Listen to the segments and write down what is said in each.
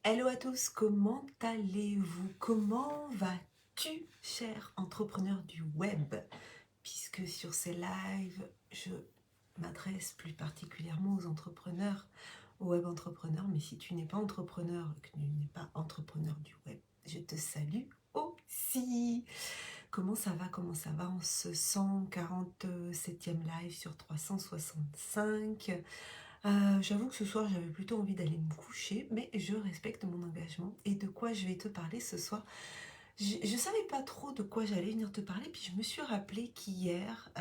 Hello à tous, comment allez-vous? Comment vas-tu, cher entrepreneur du web? Puisque sur ces lives, je m'adresse plus particulièrement aux entrepreneurs, aux web entrepreneurs, mais si tu n'es pas entrepreneur, que tu n'es pas entrepreneur du web, je te salue aussi. Comment ça va? Comment ça va en ce 147e live sur 365? J'avoue que ce soir, j'avais plutôt envie d'aller me coucher, mais je respecte mon engagement. Et de quoi je vais te parler ce soir? Je savais pas trop de quoi j'allais venir te parler, puis je me suis rappelé qu'hier,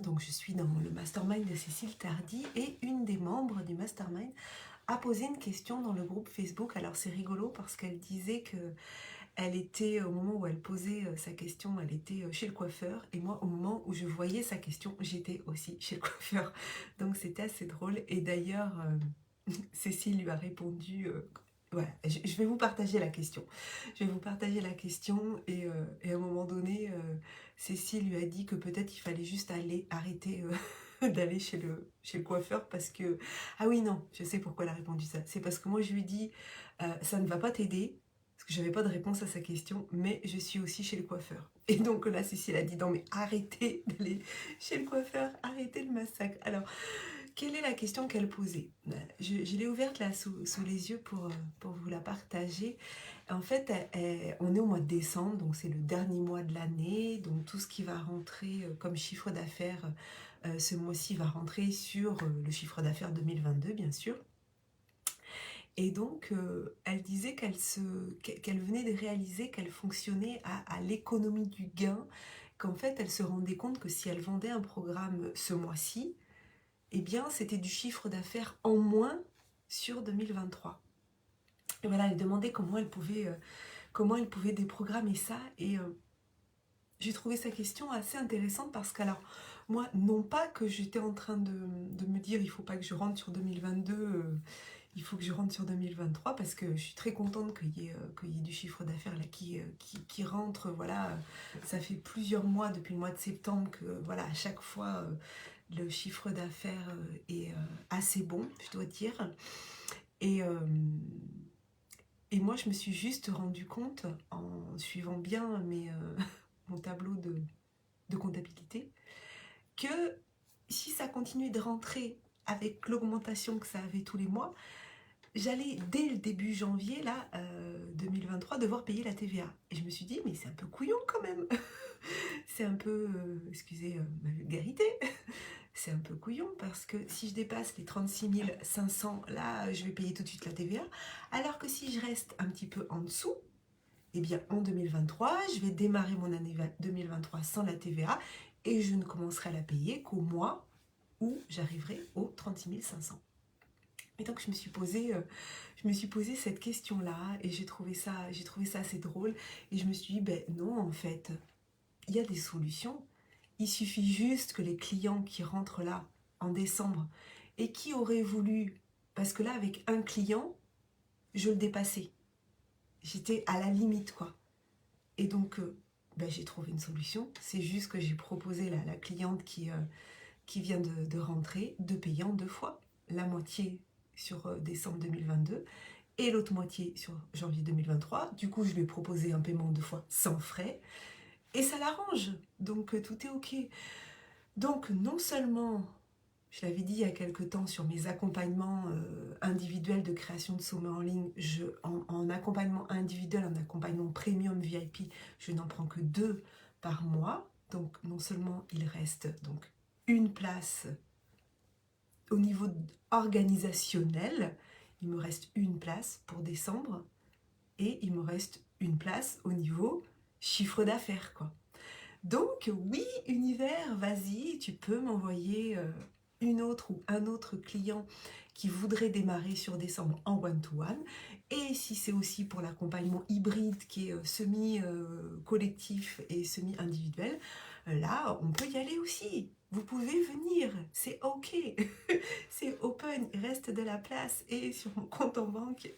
donc je suis dans le mastermind de Cécile Tardy, et une des membres du mastermind a posé une question dans le groupe Facebook. Alors c'est rigolo parce qu'elle disait que elle était, au moment où elle posait sa question, elle était chez le coiffeur. Et moi, au moment où je voyais sa question, j'étais aussi chez le coiffeur. Donc c'était assez drôle. Et d'ailleurs, Cécile lui a répondu... voilà, je vais vous partager la question. Je vais vous partager la question. Et à un moment donné, Cécile lui a dit que peut-être il fallait juste arrêter d'aller chez le coiffeur parce que... Ah oui, non, je sais pourquoi elle a répondu ça. C'est parce que moi, je lui ai dit, ça ne va pas t'aider parce que j'avais pas de réponse à sa question, mais je suis aussi chez le coiffeur. Et donc là, Cécile a dit, non mais arrêtez d'aller chez le coiffeur, arrêtez le massacre. Alors, quelle est la question qu'elle posait? Je l'ai ouverte là sous les yeux pour vous la partager. En fait, on est au mois de décembre, donc c'est le dernier mois de l'année, donc tout ce qui va rentrer comme chiffre d'affaires ce mois-ci va rentrer sur le chiffre d'affaires 2022, bien sûr. Et donc, elle disait qu'elle venait de réaliser qu'elle fonctionnait à l'économie du gain, qu'en fait, elle se rendait compte que si elle vendait un programme ce mois-ci, eh bien, c'était du chiffre d'affaires en moins sur 2023. Et voilà, elle demandait comment elle pouvait déprogrammer ça. Et j'ai trouvé sa question assez intéressante parce qu'alors, moi, non pas que j'étais en train de me dire il faut pas que je rentre sur 2022, il faut que je rentre sur 2023 parce que je suis très contente qu'il y ait du chiffre d'affaires là qui rentre. Voilà, ça fait plusieurs mois, depuis le mois de septembre, que voilà, à chaque fois, le chiffre d'affaires est assez bon, je dois dire. Et, euh, et moi, je me suis juste rendu compte, en suivant bien mon tableau de comptabilité, que si ça continuait de rentrer avec l'augmentation que ça avait tous les mois, j'allais dès le début janvier, là, 2023, devoir payer la TVA. Et je me suis dit, mais c'est un peu couillon quand même. C'est un peu, excusez ma vulgarité, c'est un peu couillon parce que si je dépasse les 36 500, là, je vais payer tout de suite la TVA. Alors que si je reste un petit peu en dessous, eh bien, en 2023, je vais démarrer mon année 2023 sans la TVA et je ne commencerai à la payer qu'au mois où j'arriverai aux 36 500. Et donc je me suis posé cette question-là et j'ai trouvé ça assez drôle. Et je me suis dit, ben non, en fait, il y a des solutions. Il suffit juste que les clients qui rentrent là en décembre et qui auraient voulu, parce que là, avec un client, je le dépassais. J'étais à la limite, quoi. Et donc, ben, j'ai trouvé une solution. C'est juste que j'ai proposé à la cliente qui vient de rentrer de payer en deux fois. La moitié sur décembre 2022 et l'autre moitié sur janvier 2023. Du coup, je lui ai proposé un paiement deux fois sans frais. Et ça l'arrange. Donc, tout est OK. Donc, non seulement, je l'avais dit il y a quelque temps sur mes accompagnements individuels de création de sommets en ligne, en accompagnement individuel, en accompagnement premium VIP, je n'en prends que 2 par mois. Donc, non seulement il reste donc une place au niveau organisationnel, il me reste une place pour décembre et il me reste une place au niveau chiffre d'affaires, quoi. Donc oui, univers, vas-y, tu peux m'envoyer une autre ou un autre client qui voudrait démarrer sur décembre en one-to-one. Et si c'est aussi pour l'accompagnement hybride qui est semi-collectif et semi-individuel, là, on peut y aller aussi. Vous pouvez venir, c'est OK. C'est open, il reste de la place et sur mon compte en banque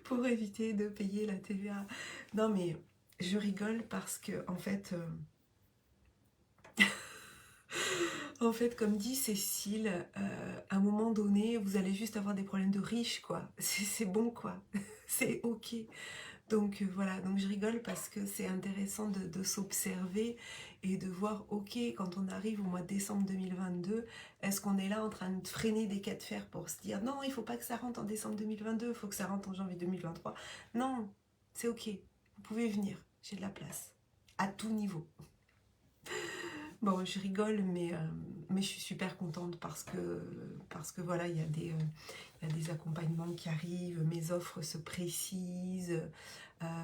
pour éviter de payer la TVA. Non mais je rigole parce que en fait... En fait, comme dit Cécile, à un moment donné, vous allez juste avoir des problèmes de riches, quoi. C'est bon, quoi. C'est ok. Donc voilà, donc je rigole parce que c'est intéressant de s'observer et de voir, ok, quand on arrive au mois de décembre 2022, est-ce qu'on est là en train de freiner des cas de fer pour se dire, non, il faut pas que ça rentre en décembre 2022, il faut que ça rentre en janvier 2023. Non, c'est ok, vous pouvez venir, j'ai de la place, à tout niveau. Bon, je rigole, mais je suis super contente parce que voilà, il y a des accompagnements qui arrivent, mes offres se précisent.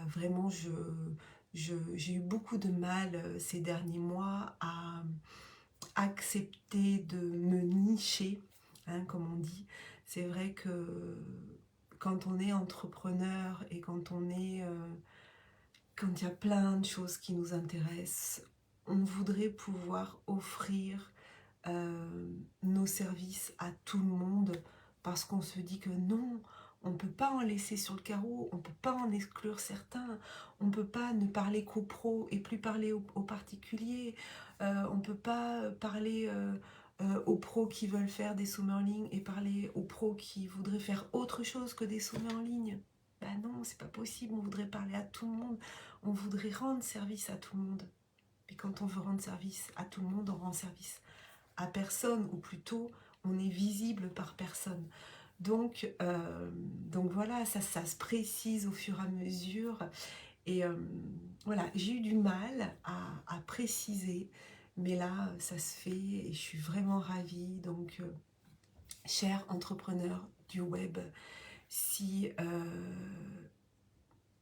Vraiment, j'ai eu beaucoup de mal ces derniers mois à accepter de me nicher, hein, comme on dit. C'est vrai que quand on est entrepreneur et quand il y a plein de choses qui nous intéressent, on voudrait pouvoir offrir nos services à tout le monde parce qu'on se dit que non, on ne peut pas en laisser sur le carreau, on ne peut pas en exclure certains, on ne peut pas ne parler qu'aux pros et plus parler aux particuliers, on ne peut pas parler aux pros qui veulent faire des sommets en ligne et parler aux pros qui voudraient faire autre chose que des sommets en ligne. Ben non, c'est pas possible, on voudrait parler à tout le monde, on voudrait rendre service à tout le monde. Puis quand on veut rendre service à tout le monde, on rend service à personne, ou plutôt on est visible par personne. Donc voilà, ça se précise au fur et à mesure. Et voilà, j'ai eu du mal à préciser, mais là, ça se fait et je suis vraiment ravie. Donc, chers entrepreneurs du web, si,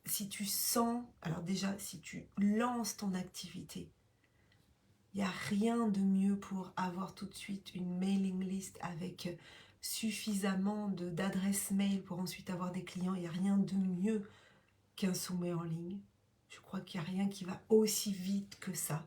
si tu sens, alors déjà, si tu lances ton activité, il n'y a rien de mieux pour avoir tout de suite une mailing list avec suffisamment d'adresses mail pour ensuite avoir des clients. Il n'y a rien de mieux qu'un sommet en ligne. Je crois qu'il n'y a rien qui va aussi vite que ça.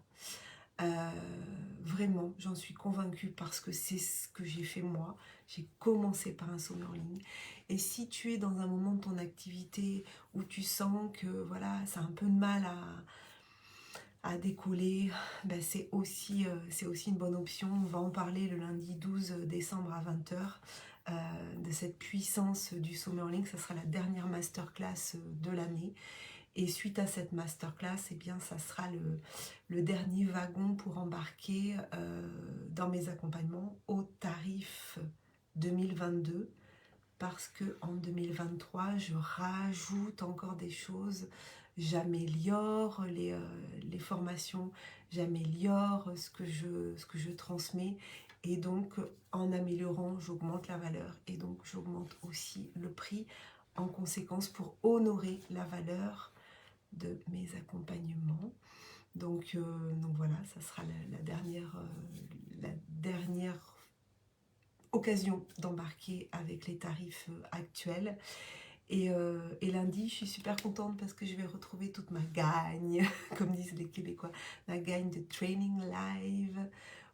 Vraiment, j'en suis convaincue parce que c'est ce que j'ai fait moi. J'ai commencé par un sommet en ligne. Et si tu es dans un moment de ton activité où tu sens que voilà, ça a un peu de mal à décoller, ben c'est aussi une bonne option. On va en parler le lundi 12 décembre à 20h de cette puissance du sommet en ligne. Ça sera la dernière masterclass de l'année. Et suite à cette masterclass, eh bien, ça sera le dernier wagon pour embarquer dans mes accompagnements au tarif 2022. Parce que en 2023, je rajoute encore des choses, j'améliore les formations, j'améliore ce que je transmets, et donc en améliorant, j'augmente la valeur, et donc j'augmente aussi le prix en conséquence pour honorer la valeur de mes accompagnements. Donc voilà, ça sera la dernière occasion d'embarquer avec les tarifs actuels. Et lundi, je suis super contente parce que je vais retrouver toute ma gagne, comme disent les Québécois, ma gagne de training live,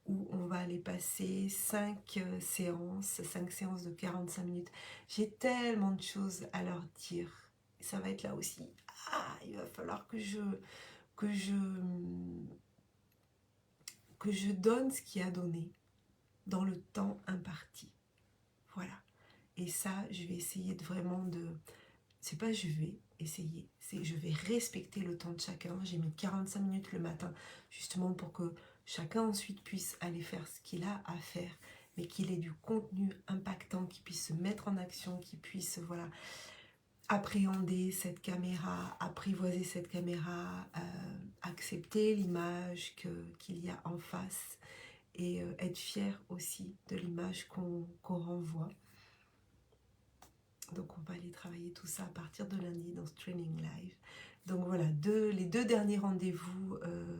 où on va aller passer 5 séances de 45 minutes. J'ai tellement de choses à leur dire. Ça va être là aussi. Ah, il va falloir que je donne ce qu'il y a donné dans le temps imparti. Voilà. Et ça, je vais essayer c'est pas je vais essayer, c'est je vais respecter le temps de chacun. J'ai mis 45 minutes le matin, justement pour que chacun ensuite puisse aller faire ce qu'il a à faire, mais qu'il ait du contenu impactant, qu'il puisse se mettre en action, qu'il puisse, voilà, appréhender cette caméra, apprivoiser cette caméra, accepter l'image qu'il y a en face, et être fier aussi de l'image qu'on renvoie. Donc on va aller travailler tout ça à partir de lundi dans ce training live. Donc voilà, les deux derniers rendez-vous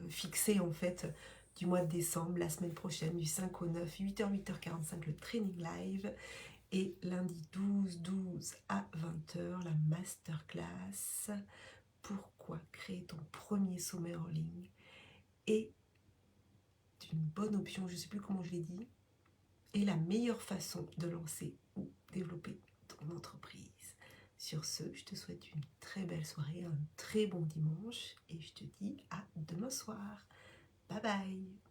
fixés en fait du mois de décembre, la semaine prochaine, du 5 au 9, 8h, 8h45, le training live. Et lundi 12 à 20h, la masterclass. Pourquoi créer ton premier sommet en ligne est une bonne option, je ne sais plus comment je l'ai dit, et la meilleure façon de lancer ou développer ton entreprise. Sur ce, je te souhaite une très belle soirée, un très bon dimanche, et je te dis à demain soir. Bye bye!